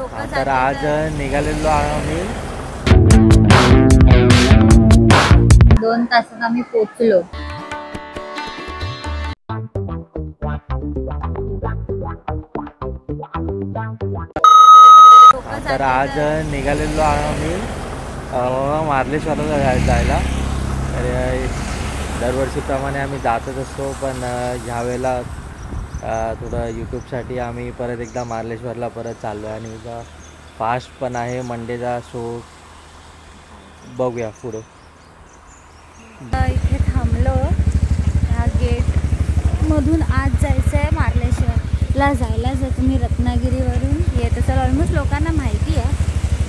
तर आज निघालेलो आम्ही 2 तासात आम्ही पोहोचलो. तर आज निघालेलो आम्ही मार्लेश्वरला जायला. तर दरवर्षीप्रमाणे आम्ही जातच असतो, पण ह्यावेळेला थोडं यूट्यूबसाठी आम्ही परत एकदा मार्लेश्वरला परत चाललो आहे. आणि फास्ट पण आहे मंडेचा शो. बघूया पुढं. इथे थांबलो. ह्या गेट मधून आज जायचं आहे मार्लेश्वरला. जायला जर तुम्ही रत्नागिरीवरून येत असाल, ऑलमोस्ट लोकांना माहिती आहे,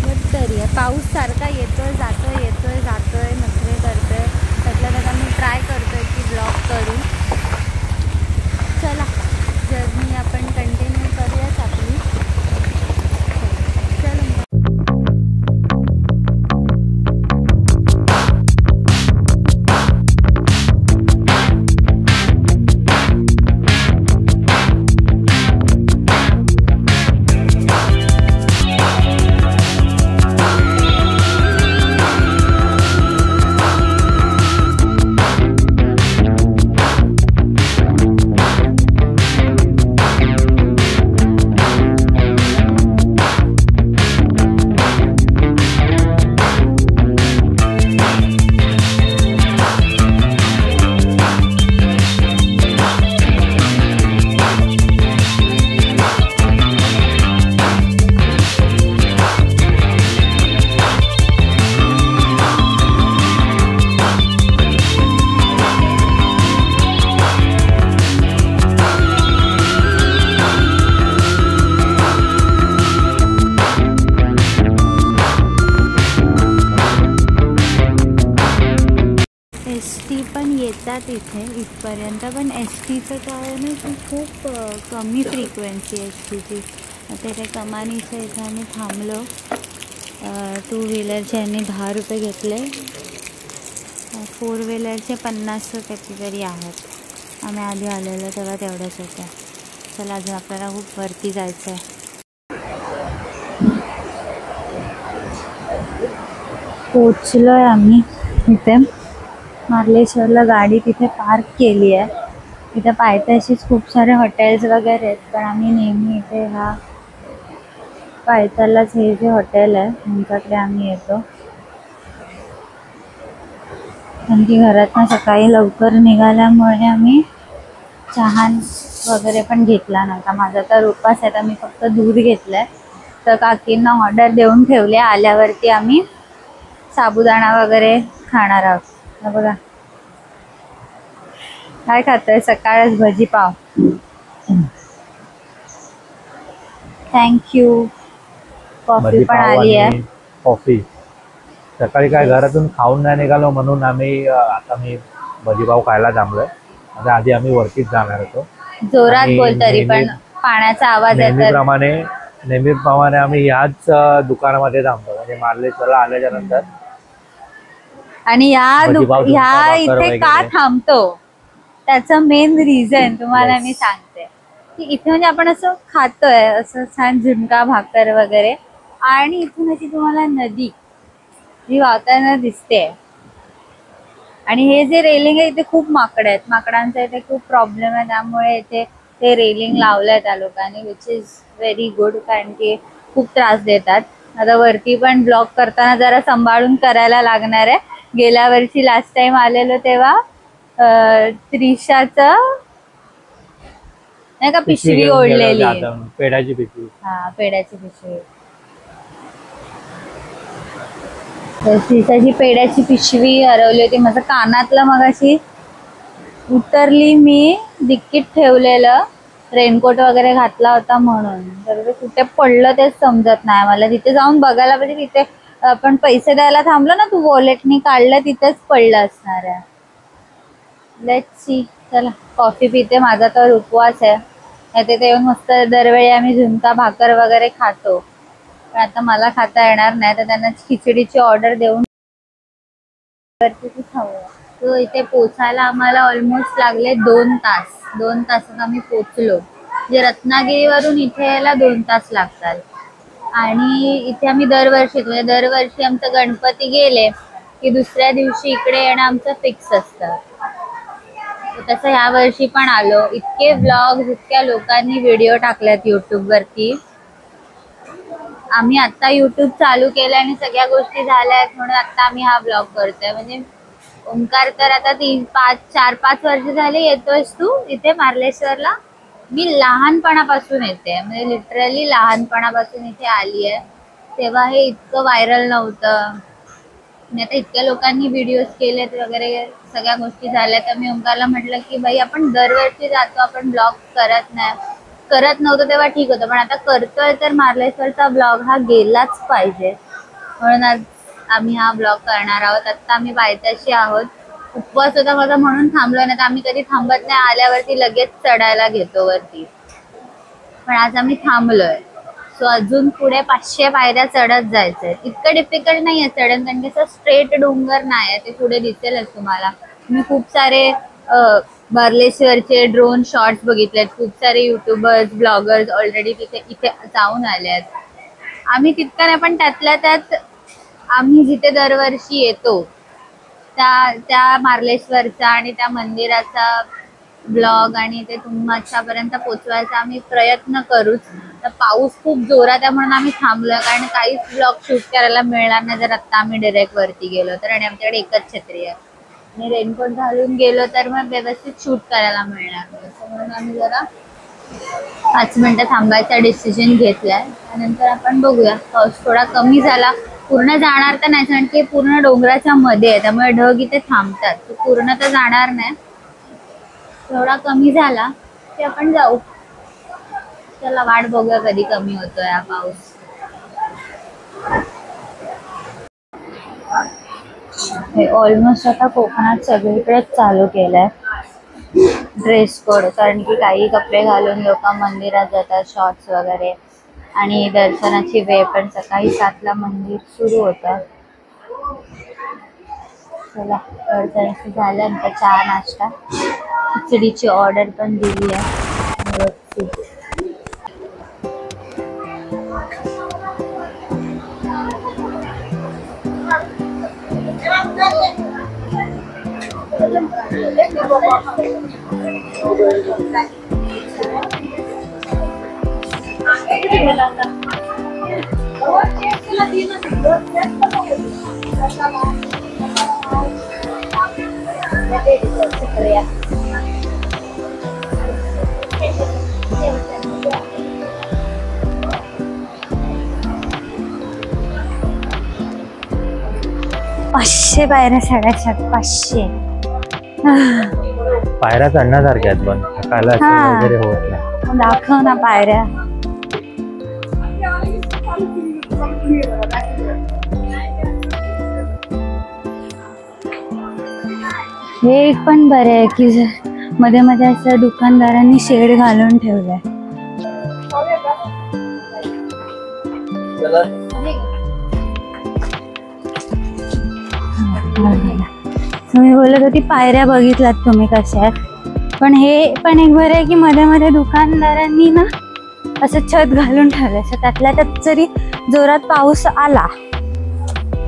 बट तरी आहे पाऊस सारखा येतोय जातोय येतोय जातोय, नखरे करतोय. त्यातल्या मी ट्राय करतोय की ब्लॉग करू. चला जर्नी आपण कंटिन्यू करूयाच आपली. एसटी पण येतात इथे इथपर्यंत, पण एसटीचं काय आहे ना की खूप कमी फ्रिक्वेन्सी आहे एसटीची. आता इथे कमानीच्या इथे आम्ही थांबलो. 2 व्हीलरचे यांनी 10 रुपये घेतले, 4 व्हीलरचे 50 कितीतरी आहेत. आम्ही आधी आलेलो तेव्हा तेवढंच होतं. चला अजून आपल्याला खूप वरती जायचं आहे. पोचलो आहे आम्ही इथे मार्लेश्वरला. गाडी तिथे पार्क केली आहे. इथे पायथ्याशीच खूप सारे हॉटेल्स वगैरे आहेत, पण आम्ही नेहमी इथे ह्या पायथ्यालाच हे जे हॉटेल आहे त्यांच्याकडे आम्ही येतो. आणखी घरातनं सकाळी लवकर निघाल्यामुळे आम्ही चहा वगैरे पण घेतला नव्हता. माझा तर उपास आहे, तर मी फक्त दूध घेतलं आहे. तर काकींना ऑर्डर देऊन ठेवले. आल्यावरती आम्ही साबुदाणा वगैरे खाणार आहोत. बघा काय खातोय, सकाळच भजी पाव. थँक्यू. कॉफी पण आली आहे. कॉफी सकाळी काय घरातून खाऊन नाही निघालो, म्हणून आम्ही आता मी भजीपाव खायला थांबलोय. आता आधी आम्ही वरतीच जाणार होतो. जोरात बोल, तरी पण पाण्याचा आवाज येतो. नेहमीप्रमाणे आम्ही ह्याच दुकानामध्ये थांबतो, म्हणजे मार्लेश्वरला आल्याच्या नंतर. आणि ह्या इथे का थांबतो त्याचं मेन रिझन तुम्हाला मी सांगते की इथे म्हणजे आपण असं खातोय असं छान झुणका भाकर वगैरे, आणि इथून अशी तुम्हाला नदी जी वाहताना दिसते. आणि हे जे रेलिंग आहे इथे खूप माकड आहेत. माकडांचा इथे खूप प्रॉब्लेम आहे, त्यामुळे इथे ते रेलिंग लावलंय त्या लोकांनी, विच इज व्हेरी गुड, कारण की खूप त्रास देतात. आता वरती पण ब्लॉक करताना जरा सांभाळून करायला लागणार आहे. गेल्या वर्षी लास्ट टाइम आलेलो तेव्हा त्रिशाचं नाही का पिशवी ओढलेली, पेड्याची पिशवी. हा पेड्याची पिशवी. त्रिशाची पेड्याची पिशवी हरवली होती. माझं कानातलं मगाशी उतरली, मी डिक्कीत ठेवलेलं, रेनकोट वगैरे घातला होता म्हणून. तर ते कुठे पडलं तेच समजत नाही मला. तिथे जाऊन बघायला पाहिजे. तिथे आपण पैसे द्यायला थांबलो ना, तू वॉलेटनी काढलं, तिथेच पडलं असणार आहे. Let's see. चला कॉफी पिते. माझा तर उपवास आहे. तिथे येऊन मस्त दरवेळी आम्ही झुणका भाकर वगैरे खातो, पण आता मला खाता येणार नाही, तर त्यांना खिचडीची ऑर्डर देऊन खाऊया. तो इथे पोचायला आम्हाला ऑलमोस्ट लागले 2 तास. 2 तासात आम्ही पोचलो. जे रत्नागिरीवरून इथे यायला 2 तास लागतात. आणि इथे आम्ही दरवर्षी म्हणजे दरवर्षी आमचं गणपती गेले की दुसऱ्या दिवशी इकडे येणं आमचं फिक्स असतं. तसं ह्या वर्षी पण आलो. इतके व्लॉग्स, इतक्या लोकांनी व्हिडिओ टाकल्यात YouTube वरती. आम्ही आता YouTube चालू केलं आणि सगळ्या गोष्टी झाल्या आहेत म्हणून आता आम्ही हा व्लॉग करतोय. म्हणजे ओंकार तर आता 4-5 वर्ष झाले येतोयस तू इथे मार्लेश्वरला. मी लहानपणापासून येते, म्हणजे लिटरली लहानपणापासून इथे आली आहे. तेव्हा हे इतकं व्हायरल नव्हतं. आणि आता इतक्या लोकांनी व्हिडिओज केलेत वगैरे सगळ्या गोष्टी झाल्या. तर मी ओंकारला म्हटलं की बाई आपण दरवर्षी जातो, आपण ब्लॉग करत नव्हतं तेव्हा ठीक होतं, पण आता करतोय तर मार्लेश्वरचा ब्लॉग हा गेलाच पाहिजे. म्हणून आज आम्ही हा ब्लॉग करणार आहोत. आता आम्ही पायथ्याशी आहोत. उपवास होता माझा म्हणून थांबलो, नाही तर आम्ही कधी थांबत नाही, आल्यावरती लगेच चढायला घेतो वरती. पण आज आम्ही थांबलोय. सो अजून पुढे 500 पायऱ्या चढत जायचंय. इतकं डिफिकल्ट नाहीये चढण, कारण की असं स्ट्रेट डोंगर नाही आहे, ते पुढे दिसेलच तुम्हाला. मी खूप सारे मार्लेश्वरचे ड्रोन शॉट्स बघितलेत. खूप सारे युट्यूबर्स, ब्लॉगर्स ऑलरेडी इथे जाऊन आले आहेत. आम्ही तितकं नाही, पण त्यातल्या त्यात आम्ही जिथे दरवर्षी येतो त्या मार्लेश्वरचा आणि त्या मंदिराचा ब्लॉग आणि ते तुमच्यापर्यंत पोचवायचा आम्ही प्रयत्न करूच. तर पाऊस खूप जोरात आहे म्हणून आम्ही थांबलोय, कारण काहीच ब्लॉग शूट करायला मिळणार नाही जर आता आम्ही डायरेक्ट वरती गेलो तर. आणि आमच्याकडे एकच छत्री आहे आणि रेनकोट घालून गेलो तर मग व्यवस्थित शूट करायला मिळणार नाही. म्हणून आम्ही जरा 5 मिनिटं थांबायचा डिसिजन घेतलाय. त्यानंतर आपण बघूया. पाऊस थोडा कमी झाला, पूर्ण जाणार तर नाही, कारण की पूर्ण डोंगराच्या मध्ये आहे त्यामुळे ढग इथे थांबतात. तो पूर्ण तर जाणार नाही, थोडा कमी झाला की आपण जाऊ. चला वाट बघूया कधी कमी होतोय हा पाऊस. हे ऑलमोस्ट आता कोकणात सगळीकडेच चालू केलंय ड्रेस कोड, कारण की काही कपडे घालून लोक मंदिरात जातात, शॉर्ट्स वगैरे. आणि दर्शनाची वेळ पण सकाळी 7ला मंदिर सुरू होतं. चला दर्शन झाल्यानंतर चहा नाश्ता, खिचडीची ऑर्डर पण दिली आहे. पाचशे पायऱ्या चढायच्यात, 500. पायऱ्या चढण्यासारख्या आहेत, पण सकाळला वगैरे होत नाही. दाखव ना पायऱ्या. हे एक पण बरं आहे की मध्ये मध्ये असं दुकानदारांनी शेड घालून ठेवलंय. तुम्ही बोलत होती पायऱ्या बघितलात तुम्ही कशा आहेत, पण हे पण एक बरं आहे की मध्ये मध्ये दुकानदारांनी ना असं छत घालून ठेवलंय. असं त्यातल्या त्यात जरी जोरात पाऊस आला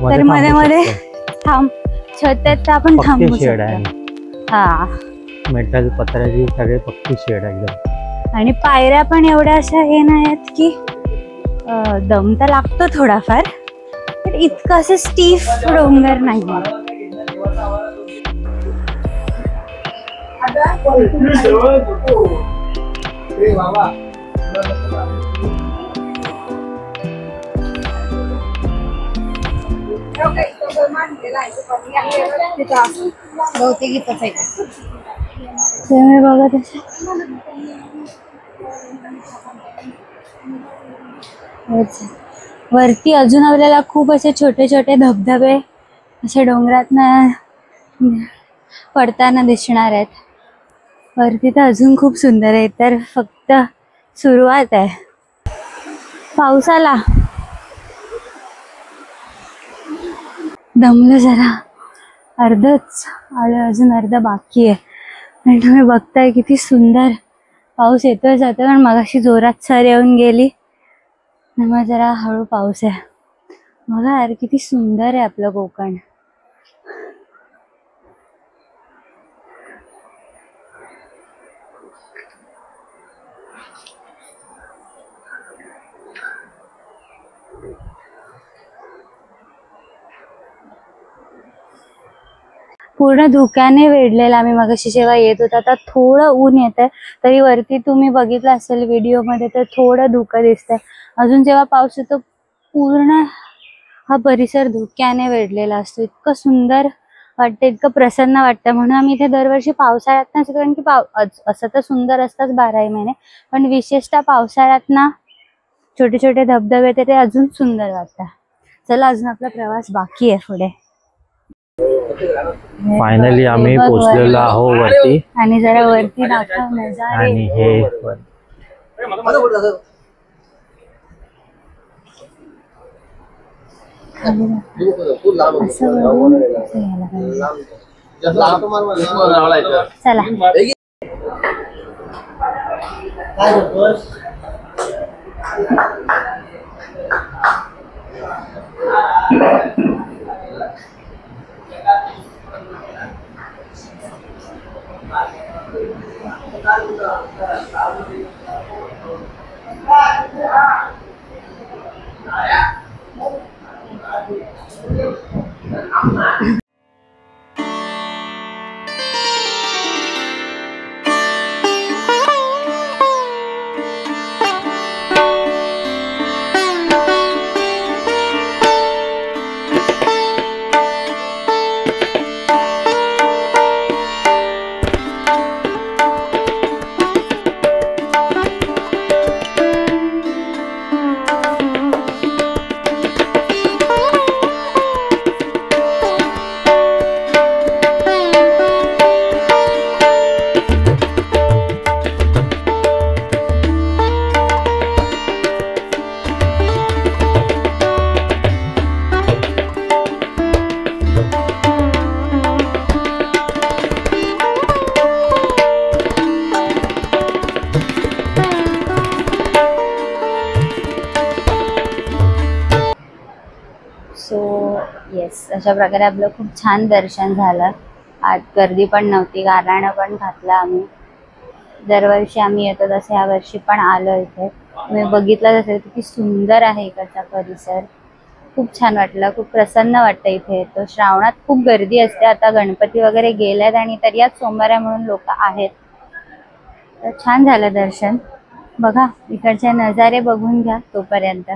तर मध्ये मध्ये छत आहेत तर आपण थांबू शकतो. हा, मेटल पत्र्याची सगळे पक्की शेड एकदम. आणि पायऱ्या पण एवढ्या अशा हे नाहीत की दम तर लागतो थोडाफार, पण इतकं असं स्टीफ डोंगर नाही. तुम्ही बघत वरती अजून आपल्याला खूप असे छोटे छोटे धबधबे असे डोंगरातनं पडताना दिसणार आहेत. वरती तर अजून खूप सुंदर आहे, तर फक्त सुरुवात आहे. पावसाला दमलं जरा, अर्धच आलं, अजून अर्ध बाकी आहे. आणि तुम्ही बघताय किती सुंदर पाऊस येतोय जातोय, पण मगाशी जोरात सर येऊन गेली मग जरा हळू पाऊस आहे. बघा यार किती सुंदर आहे आपलं कोकण. पूर्ण धुक्याने वेढलेला. आम्ही मगाशी जेव्हा येत होता आता थोडं ऊन येत आहे, तरी वरती तुम्ही बघितलं असेल व्हिडिओमध्ये तर थोडं धुकं दिसतंय. अजून जेव्हा पाऊस येतो पूर्ण हा परिसर धुक्याने वेढलेला असतो. इतकं सुंदर वाटतं, इतकं प्रसन्न वाटतं. म्हणून आम्ही इथे दरवर्षी पावसाळ्यात ना, कारण की असं तर सुंदर असतात 12ही महिने, पण विशेषतः पावसाळ्यात ना छोटे छोटे धबधबे ते अजून सुंदर वाटतात. चला अजून आपला प्रवास बाकी आहे पुढे. फायनली आम्ही पोहोचलेलो आहोत वरती. आणि जरा वरती दाखव नजारे. आणि हे असं वरून असं यायला पाहिजे. चला येस, अशा प्रकारे आपलं खूप छान दर्शन झालं. आत गर्दी पण नव्हती, गाराणं पण घातलं आम्ही. दरवर्षी आम्ही येतो तसं ह्या वर्षी पण आलो इथे. तुम्ही बघितलं असेल किती सुंदर आहे इकडचा परिसर. खूप छान वाटलं, खूप प्रसन्न वाटतं इथे येतो. श्रावणात खूप गर्दी असते, आता गणपती वगैरे गेल्यात आणि तरी आज सोमवार आहे म्हणून लोक आहेत. तर छान झालं दर्शन. बघा इकडचे नजारे बघून घ्या तोपर्यंत.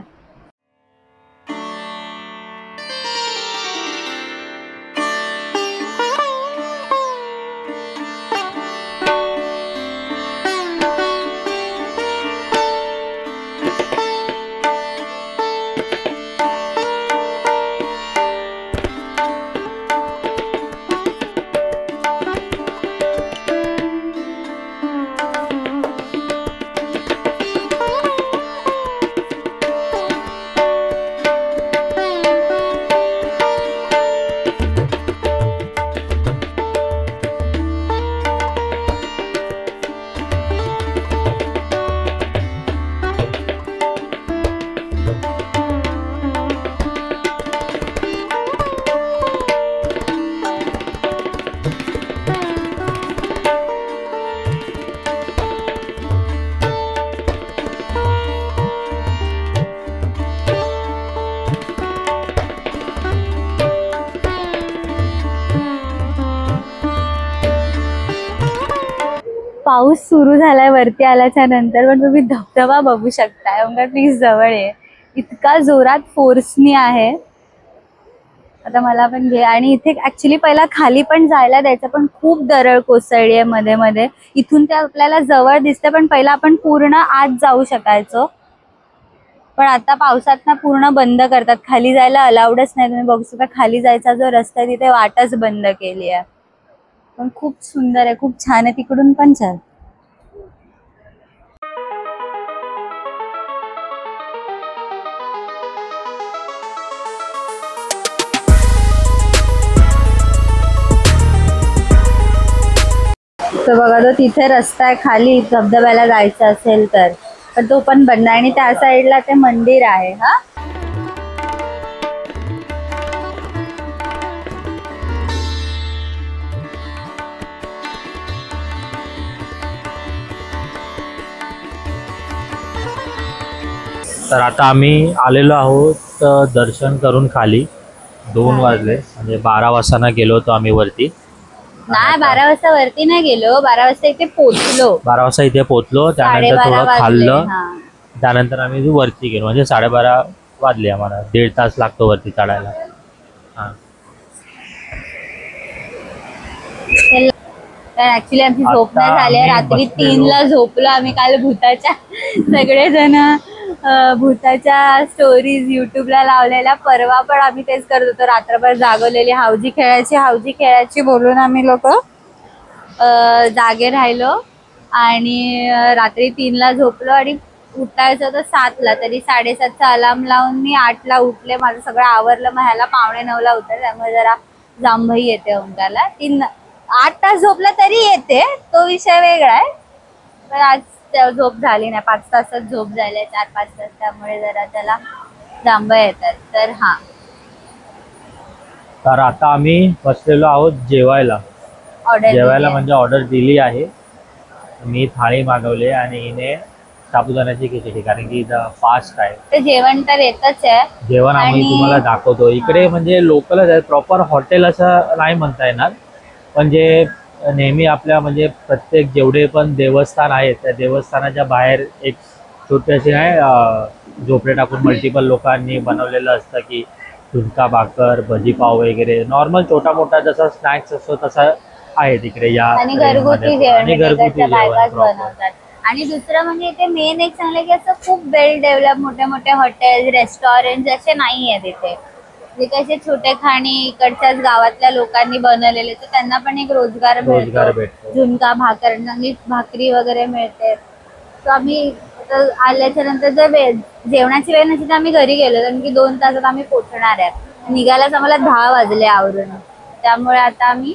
पाऊस सुरू झालाय वरती आल्याच्या नंतर, पण तुम्ही धबधबा बघू शकताय. ओंकार प्लीज जवळ आहे. इतका जोरात फोर्सनी आहे. आता मला पण घे. आणि इथे ऍक्च्युली पहिला खाली पण जायला द्यायचं, पण खूप दरड कोसळली आहे मध्ये मध्ये. इथून ते आपल्याला जवळ दिसते, पण पहिला आपण पूर्ण आत जाऊ शकायचो. पण आता पावसात ना पूर्ण बंद करतात, खाली जायला अलाउडच नाही. तुम्ही बघू शकता खाली जायचा जो रस्ता आहे तिथे वाटच बंद केली आहे. पण खूप सुंदर आहे, खूप छान आहे. तिकडून पण चल. तर बघा तो तिथे रस्ता आहे खाली धबधब्याला जायचं असेल तर. पण तो पण बंद आहे. आणि त्या साईडला ते मंदिर आहे. हा तर आता आम्ही आलेलो आहोत दर्शन करून खाली. 2 वाजले, म्हणजे 12 वाजता ना गेलो होतो आम्ही वरती. नाही 12 वाजता वरती नाही गेलो, 12 वाजता इथे पोहोचलो. 12 वाजता इथे पोहोचलो, त्यानंतर 12:30 थोडं वाजले. खाल्लं, हा त्यानंतर आम्ही वरती गेलो. म्हणजे 12:30 वाजले आम्हाला. 1.5 तास लागतो वरती चढायला. हां, ऍक्च्युली आमची झोप नाही आता झाली. आम्ही रात्री बसलेलो. 3ला झोपलो आम्ही काल. भूताच्या सगळेजण भूताच्या स्टोरीज युट्यूबला लावलेल्या. परवा पण आम्ही तेच करत होतो, रात्रभर जागवलेली. हावजी खेळायची बोलून आम्ही लोक जागे राहिलो. आणि रात्री 3ला झोपलो आणि उठायचं होतं 7ला. तरी 7:30चा अलार्म लावून मी 8ला उठले. माझं सगळं आवरलं. मग ह्याला 8:45ला उठले. त्यामुळे जरा जांभई येते ओंकारला. 8 तास झोपला तरी येते, तो विषय वेगळा आहे. पण आज झोप झाली नाही. 5 तासच झोप झाली, 4-5 तास. त्यामुळे जरा त्याला जांभई येतात. तर हा, तर आता आम्ही बसलेलो आहोत जेवायला. ऑर्डर म्हणजे ऑर्डर दिली आहे. मी थाळी मागवली आणि हिने साबुदाण्याची खिचडी, कारण की फास्ट आहे. ते जेवण तर येतच आहे. जेवण आम्ही तुम्हाला दाखवतो. इकडे म्हणजे लोकलच आहे, प्रॉपर हॉटेल असं नाही म्हणता येणार. पण जे नेहमी आपल्या म्हणजे प्रत्येक जेवढे पण देवस्थान आहेत, त्या देवस्थानाच्या बाहेर एक छोटेसे आहे झोपडे टाकून मल्टिपल लोकांनी बनवलेलं असतं, की झुणका भाकर, भजीपाव वगैरे नॉर्मल छोटा मोठा जसा स्नॅक्स असतो तसा आहे तिकडे. या आणि घरगुती आणि घरगुती जेवण बायकाच जेवण बनवतात. आणि दुसरं म्हणजे इथे मेन एक चांगलं की असं खूप वेल डेव्हलप मोठे मोठे हॉटेल रेस्टॉरंट असे नाही आहेत इथे. जे कसे छोटे खाणे इकडच्याच गावातल्या लोकांनी बनवलेले, तर त्यांना पण एक रोजगार भेटतो. झुणका भाकर, चांगली भाकरी वगैरे मिळते. तर आम्ही आल्याच्या नंतर जर जेवणाची वेळ नसली तर आम्ही घरी गेलो, कारण की 2 तासात आम्ही पोहोचणार आहे. निघायलाच आम्हाला 10 वाजले आवरून. त्यामुळे आता आम्ही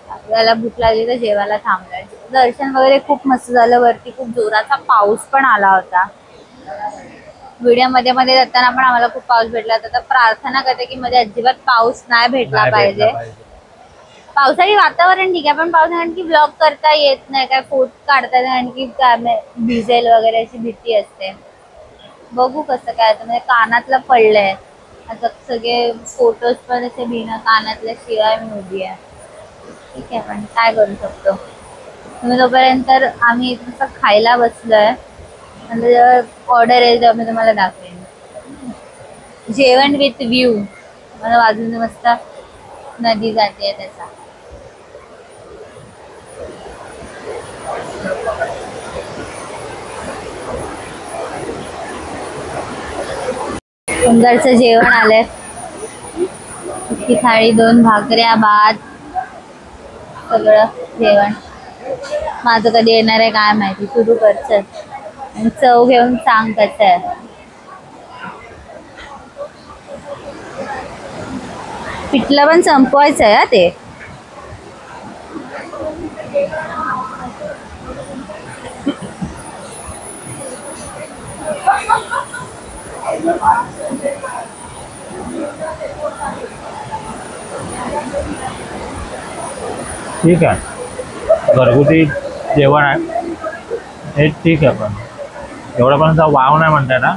आपल्याला भूक लागली तर जेवायला थांबलोय. दर्शन वगैरे खूप मस्त झालं. वरती खूप जोराचा पाऊस पण आला होता. व्हिडिओ मध्ये जाताना पण आम्हाला खूप पाऊस भेटला होता. तर प्रार्थना करते की मध्ये अजिबात पाऊस नाही भेटला पाहिजे. पावसाळी वातावरण ठीक आहे, पण पावसाळ्यात की ब्लॉग करता येत नाही, काय फोटो काढता येत नाही, आणखी भिजेल वगैरे अशी भीती असते. बघू कसं काय. म्हणजे कानातलं पडलंय आता, सगळे फोटोज पण असे बिना कानातल्या शिवाय मी उभी आहे. ठीक आहे, पण काय करू शकतो. तुम्ही तोपर्यंत आम्ही इथं खायला बसलोय. म्हणजे ऑर्डर येईल तेव्हा मी तुम्हाला दाखवेन. जेवण विथ व्ह्यू. मला बाजूने मस्त नदी जाते त्याचा. सुंदरचं जेवण आलंय. इतकी थाळी, 2 भाकऱ्या, भात, सगळं जेवण. माझं कधी येणार आहे काय माहिती. सुरू करचं आणि चव घेऊन सांग कसं आहे. पिठलं पण संपवायचं आहे ते. ठीक आहे, घरगुती जेवण आहे हे ठीक आहे. पण एवढं पण वाव नाही म्हणताय ना,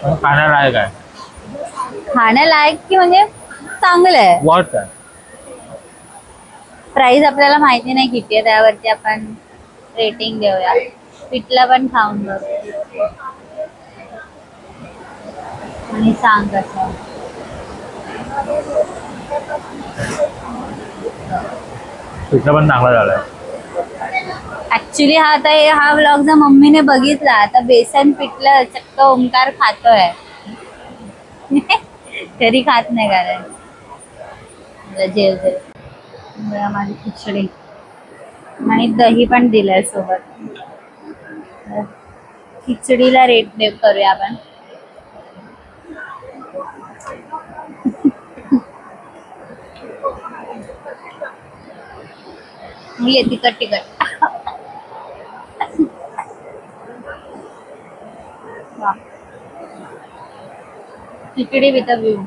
पण खाण्यालायक आहे. खाण्यालायक की म्हणजे चांगलं आहे. वर्थ आहे. प्राइस आपल्याला माहिती नाही किती आहे, त्यावरती आपण रेटिंग देऊया. पिठलं पण खाऊन बघ आणि सांग कसं. पिठलं पण चांगलं झालंय. ऍक्च्युली हा व्लॉग जर मम्मीने बघितला आता बेसन पिठलं चक्क ओंकार खातोय. तरी खात नाही कारण जेव माझी खिचडी आणि दही पण दिलंय सोबत. खिचडीला रेट देव करूया आपण. ये तिखट. तिकडे विथ व्ह्यू.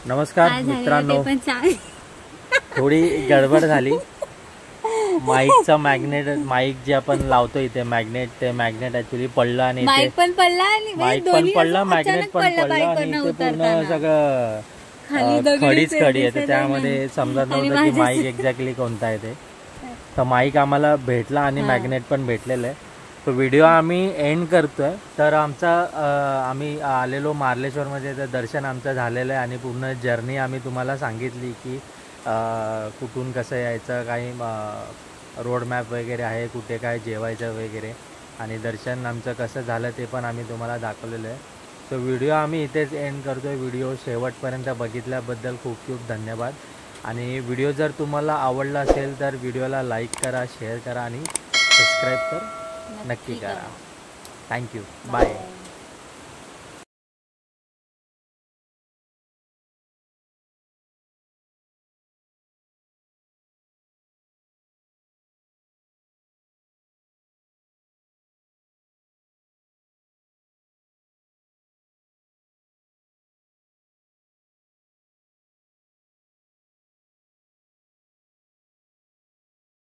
नमस्कार मित्रांनो, थोडी गडबड झाली. माईकचा मॅग्नेट, माईक जे आपण लावतो इथे मॅग्नेट, ते मॅग्नेट ऍक्च्युली पडलं आणि माईक पण पडला आणि माईक पण पडला, मॅग्नेट पण पडलं आणि ते पूर्ण सगळं खडीच खडी आहे. तर त्यामध्ये समजत नव्हतं की माईक एक्झॅक्टली कोणता आहे ते. तर माईक आम्हाला भेटला आणि मॅग्नेट पण भेटलेलं आहे. तो व्हिडिओ आम्ही एंड करतोय. तर आम्ही आलेलो मार्लेश्वरमध्ये, तर दर्शन आमचं झालेलं आहे आणि पूर्ण जर्नी आम्ही तुम्हाला सांगितली की कुठून कसं यायचं, काही रोड मॅप वगैरे आहे, कुठे काय जेवायचं वगैरे, आणि दर्शन आमचं कसं झालं ते पण आम्ही तुम्हाला दाखवलेलं आहे. तो व्हिडिओ आम्ही इथेच एंड करतो आहे. व्हिडिओ शेवटपर्यंत बघितल्याबद्दल खूप खूप धन्यवाद. आणि व्हिडिओ जर तुम्हाला आवडला असेल तर व्हिडिओला लाईक करा, शेअर करा आणि सबस्क्राईब तर नक्की करा. थँक्यू. बाय.